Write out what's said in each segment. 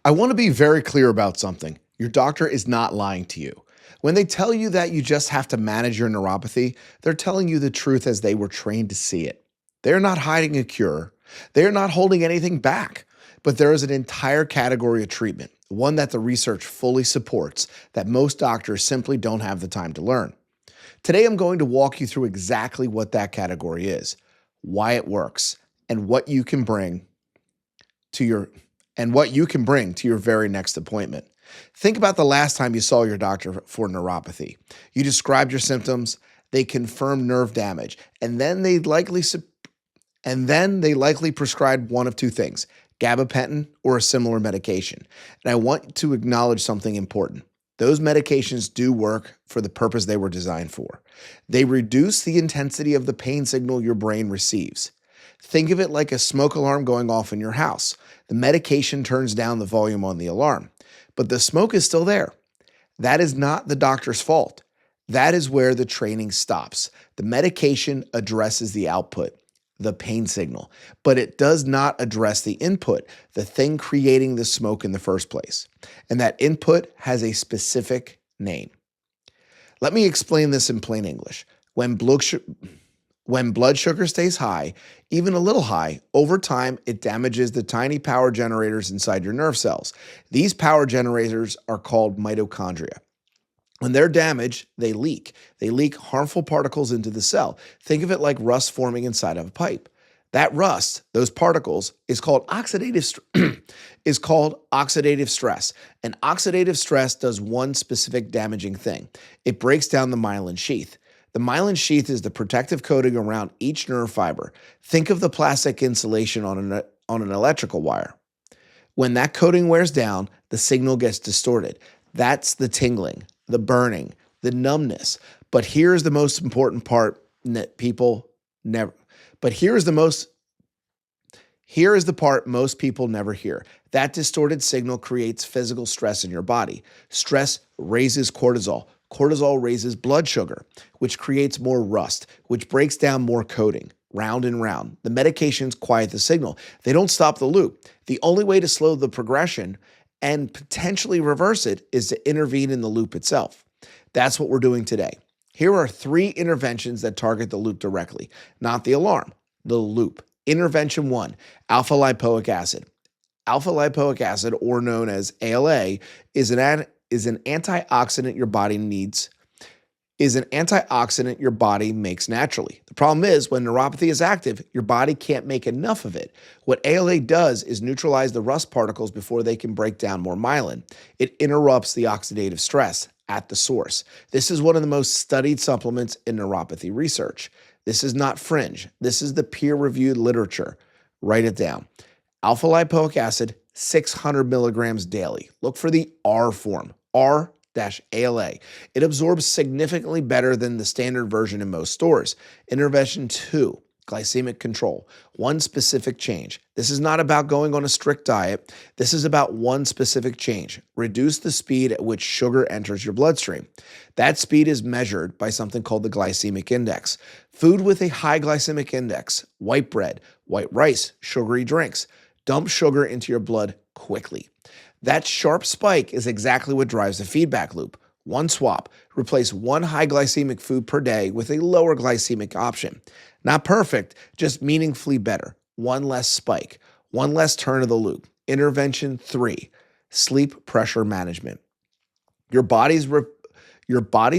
I want to be very clear about something. Your doctor is not lying to you. When they tell you that you just have to manage your neuropathy, they're telling you the truth as they were trained to see it. They're not hiding a cure. They're not holding anything back. But there is an entire category of treatment, one that the research fully supports, that most doctors simply don't have the time to learn. Today, I'm going to walk you through exactly what that category is, why it works, and what you can bring to your very next appointment. Think about the last time you saw your doctor for neuropathy. You described your symptoms, they confirmed nerve damage, and then they likely prescribed one of two things: gabapentin or a similar medication. And I want to acknowledge something important. Those medications do work for the purpose they were designed for. They reduce the intensity of the pain signal your brain receives. Think of it like a smoke alarm going off in your house. The medication turns down the volume on the alarm, but the smoke is still there. That is not the doctor's fault. That is where the training stops. The medication addresses the output, the pain signal, but it does not address the input, the thing creating the smoke in the first place. And that input has a specific name. Let me explain this in plain English. When blood sugar stays high, even a little high, over time, it damages the tiny power generators inside your nerve cells. These power generators are called mitochondria. When they're damaged, they leak. They leak harmful particles into the cell. Think of it like rust forming inside of a pipe. That rust, those particles, is called oxidative stress. And oxidative stress does one specific damaging thing. It breaks down the myelin sheath. The myelin sheath is the protective coating around each nerve fiber. Think of the plastic insulation on an electrical wire. When that coating wears down, the signal gets distorted. That's the tingling, the burning, the numbness. But here's the most important part that here is the part most people never hear. That distorted signal creates physical stress in your body. Stress raises cortisol. Cortisol raises blood sugar, which creates more rust, which breaks down more coating, round and round. The medications quiet the signal. They don't stop the loop. The only way to slow the progression and potentially reverse it is to intervene in the loop itself. That's what we're doing today. Here are 3 interventions that target the loop directly, not the alarm, the loop. Intervention 1, alpha lipoic acid. Alpha lipoic acid, or known as ALA, is an antioxidant your body makes naturally. The problem is, when neuropathy is active, your body can't make enough of it. What ALA does is neutralize the rust particles before they can break down more myelin. It interrupts the oxidative stress at the source. This is one of the most studied supplements in neuropathy research. This is not fringe. This is the peer-reviewed literature. Write it down. Alpha lipoic acid, 600 milligrams daily. Look for the R form, R-ALA. It absorbs significantly better than the standard version in most stores. Intervention 2, glycemic control. One specific change. This is not about going on a strict diet. This is about one specific change. Reduce the speed at which sugar enters your bloodstream. That speed is measured by something called the glycemic index. Food with a high glycemic index, white bread, white rice, sugary drinks, dump sugar into your blood quickly. That sharp spike is exactly what drives the feedback loop. One swap. Replace one high glycemic food per day with a lower glycemic option. Not perfect, just meaningfully better. One less spike. One less turn of the loop. Intervention 3, sleep pressure management. Your body's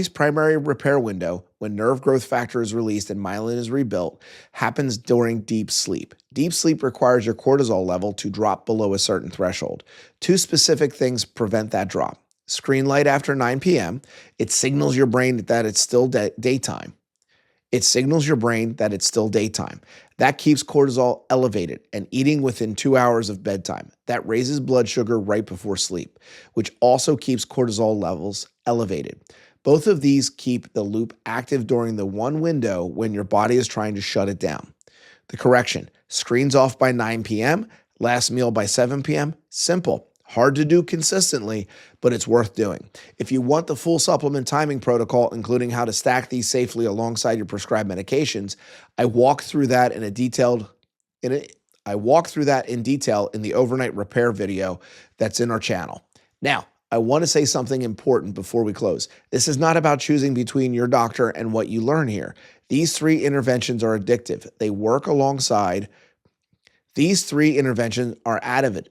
primary repair window, when nerve growth factor is released and myelin is rebuilt, happens during deep sleep. Deep sleep requires your cortisol level to drop below a certain threshold. 2 specific things prevent that drop. Screen light after 9 p.m., it signals your brain that it's still daytime. That keeps cortisol elevated, and eating within 2 hours of bedtime. That raises blood sugar right before sleep, which also keeps cortisol levels elevated. Both of these keep the loop active during the one window when your body is trying to shut it down. The correction: screens off by 9 p.m., last meal by 7 p.m. Simple. Hard to do consistently, but it's worth doing. If you want the full supplement timing protocol, including how to stack these safely alongside your prescribed medications, I walk through that in I walk through that in detail in the overnight repair video that's in our channel. Now, I want to say something important before we close. This is not about choosing between your doctor and what you learn here. These three interventions are addictive. They work alongside. These three interventions are additive.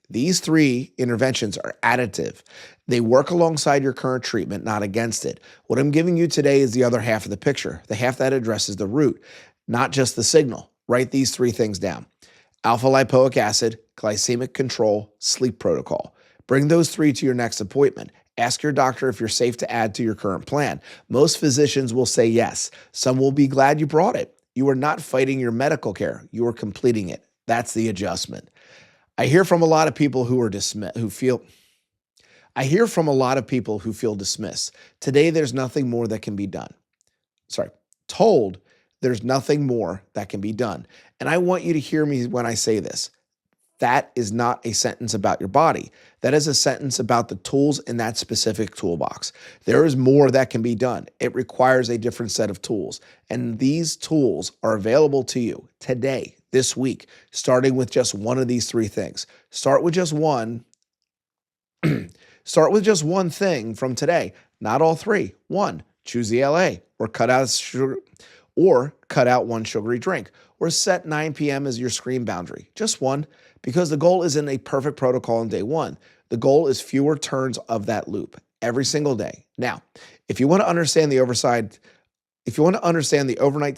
These three interventions are additive. They work alongside your current treatment, not against it. What I'm giving you today is the other half of the picture, the half that addresses the root, not just the signal. Write these three things down: alpha lipoic acid, glycemic control, sleep protocol. Bring those three to your next appointment. Ask your doctor if you're safe to add to your current plan. Most physicians will say yes. Some will be glad you brought it. You are not fighting your medical care. You are completing it. That's the adjustment. I hear from a lot of people who feel dismissed. Today, there's nothing more that can be done. Told there's nothing more that can be done. And I want you to hear me when I say this. That is not a sentence about your body. That is a sentence about the tools in that specific toolbox. There is more that can be done. It requires a different set of tools. And these tools are available to you today, this week, starting with just one of these three things. Start with just one. Start with just one thing from today, not all three. One, choose the LA, or cut out sugar, or cut out one sugary drink, or set 9 p.m. as your screen boundary. Just one, because the goal isn't a perfect protocol on day one. The goal is fewer turns of that loop every single day. Now, if you want to understand the overnight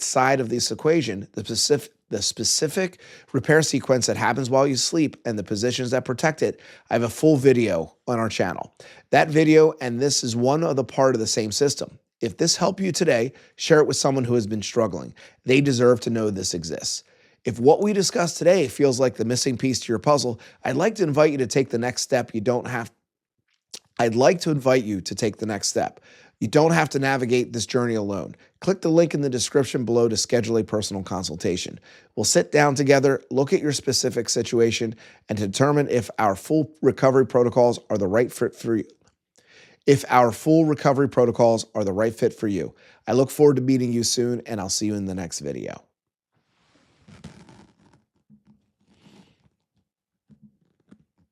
side of this equation, the specific repair sequence that happens while you sleep and the positions that protect it, I have a full video on our channel. That video and this is one other part of the same system. If this helped you today, share it with someone who has been struggling. They deserve to know this exists. If what we discussed today feels like the missing piece to your puzzle, I'd like to invite you to take the next step. You don't have to navigate this journey alone. Click the link in the description below to schedule a personal consultation. We'll sit down together, look at your specific situation, and determine if our full recovery protocols are the right fit for you. I look forward to meeting you soon, and I'll see you in the next video.